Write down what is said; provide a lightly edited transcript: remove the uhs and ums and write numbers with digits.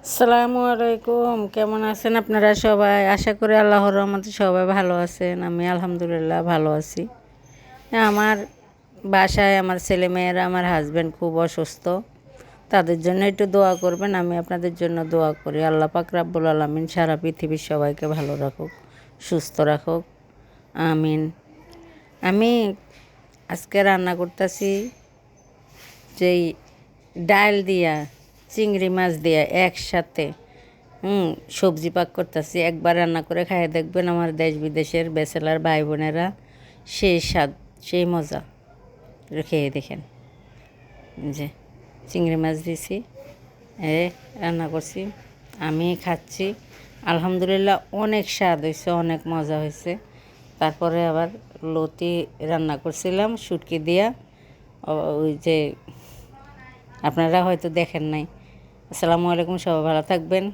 আসসালামু আলাইকুম, কেমন আছেন আপনারা সবাই? আশা করি আল্লাহর রহমতে সবাই ভালো আছেন। আমি আলহামদুলিল্লাহ ভালো আছি। আমার বাসায় আমার ছেলেমেয়েরা, আমার হাজব্যান্ড খুব অসুস্থ। তাদের জন্য একটু দোয়া করবেন। আমি আপনাদের জন্য দোয়া করি। আল্লাহ পাক রাব্বুল আলামিন সারা পৃথিবীর সবাইকে ভালো রাখুক, সুস্থ রাখুক। আমিন। আমি আজকে রান্না করতেছি যেই ডাল দিয়া, চিংড়ি মাছ দিয়া একসাথে সবজি পাক করতেছি। একবার রান্না করে খাইয়ে দেখবেন আমার দেশ বিদেশের ব্যাচেলার ভাই বোনেরা, সেই স্বাদ, সেই মজা। খেয়ে দেখেন। যে চিংড়ি মাছ দিছি, রান্না করছি, আমি খাচ্ছি। আলহামদুলিল্লাহ অনেক স্বাদ হয়েছে, অনেক মজা হয়েছে। তারপরে আবার লতি রান্না করছিলাম শুটকি দিয়া, ওই যে আপনারা হয়তো দেখেন নাই। আসসালামু আলাইকুম, সবাই ভালো থাকবেন।